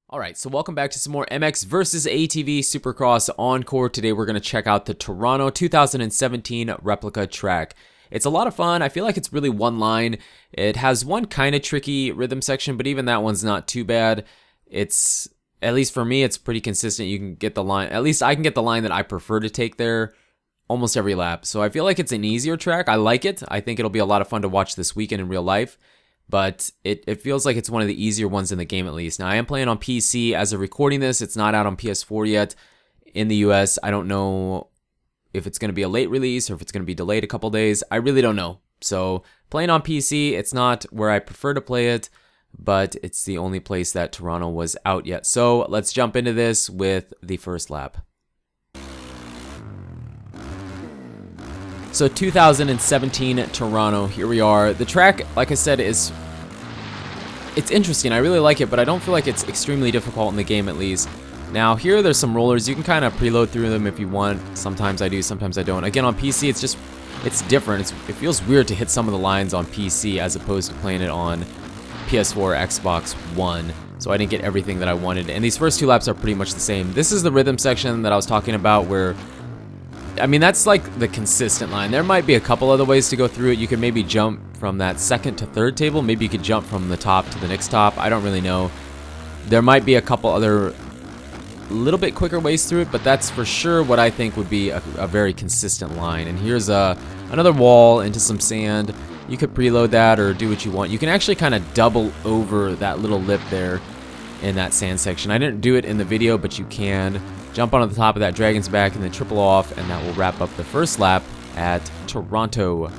Alright, so welcome back to some more MX versus ATV Supercross Encore. Today we're going to check out the Toronto 2017 Replica track. It's a lot of fun. I feel like it's really one line. It has one kind of tricky rhythm section, but even that one's not too bad. It's, at least for me, it's pretty consistent. You can get the line, at least I can get the line that I prefer to take there almost every lap. So I feel like it's an easier track. I like it. I think it'll be a lot of fun to watch this weekend in real life. But it feels like it's one of the easier ones in the game at least. Now, I am playing on PC as of recording this. It's not out on PS4 yet in the US. I don't know if it's going to be a late release or if it's going to be delayed a couple days. I really don't know. So, playing on PC, it's not where I prefer to play it, but it's the only place that Toronto was out yet. So, let's jump into this with the first lap. So 2017 Toronto, here we are. The track, like I said, it's interesting. I really like it, but I don't feel like it's extremely difficult in the game at least. Now here there's some rollers. You can kind of preload through them if you want. Sometimes I do, sometimes I don't. Again, on PC, it's different. It feels weird to hit some of the lines on PC as opposed to playing it on PS4 or Xbox One. So I didn't get everything that I wanted. And these first two laps are pretty much the same. This is the rhythm section that I was talking about where, I mean, that's like the consistent line. There might be a couple other ways to go through it. You could maybe jump from that second to third table. Maybe you could jump from the top to the next top. I don't really know. There might be a couple other little bit quicker ways through it, but that's for sure what I think would be a very consistent line. And here's another wall into some sand. You could preload that or do what you want. You can actually kind of double over that little lip there in that sand section. I didn't do it in the video, but you can. Jump onto the top of that dragon's back and then triple off, and that will wrap up the first lap at Toronto.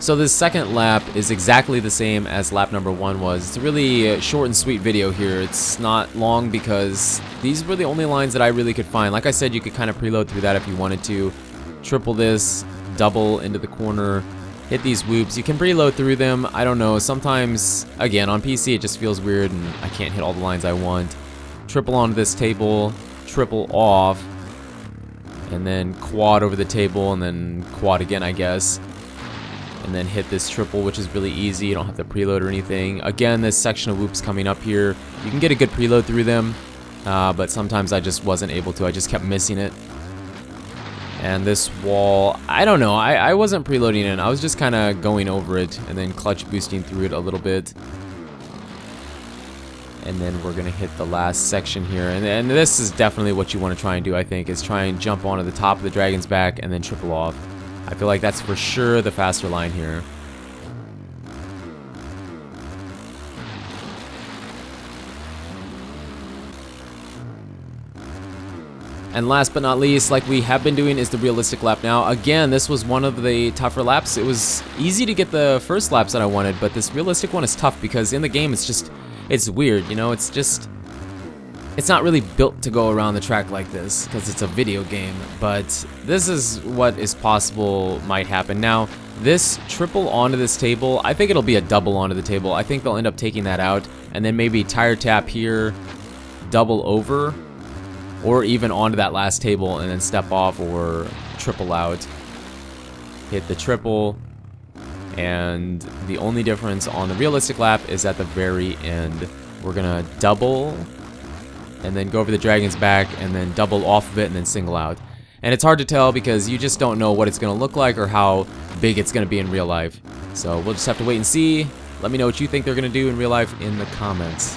So this second lap is exactly the same as lap number one was. It's a really short and sweet video here. It's not long because these were the only lines that I really could find. Like I said, you could kind of preload through that if you wanted to. Triple this, double into the corner, hit these whoops. You can preload through them. I don't know. Sometimes, again, on PC it just feels weird and I can't hit all the lines I want. Triple onto this table, triple off, and then quad over the table, and then quad again, I guess. And then hit this triple, which is really easy. You don't have to preload or anything. Again, this section of whoops coming up here, you can get a good preload through them, but sometimes I just wasn't able to. I just kept missing it. And this wall, I don't know, I wasn't preloading it. I was just kind of going over it and then clutch boosting through it a little bit. And then we're going to hit the last section here. And this is definitely what you want to try and do, I think, is try and jump onto the top of the dragon's back and then triple off. I feel like that's for sure the faster line here. And last but not least, like we have been doing, is the realistic lap. Now, again, this was one of the tougher laps. It was easy to get the first laps that I wanted, but this realistic one is tough because in the game, it's weird, you know? It's not really built to go around the track like this because it's a video game, but this is what is possible might happen. Now, this triple onto this table, I think it'll be a double onto the table. I think they'll end up taking that out, and then maybe tire tap here, double over, or even onto that last table and then step off or triple out. Hit the triple, and the only difference on the realistic lap is at the very end. We're gonna double and then go over the dragon's back and then double off of it and then single out. And it's hard to tell because you just don't know what it's gonna look like or how big it's gonna be in real life. So we'll just have to wait and see. Let me know what you think they're gonna do in real life in the comments.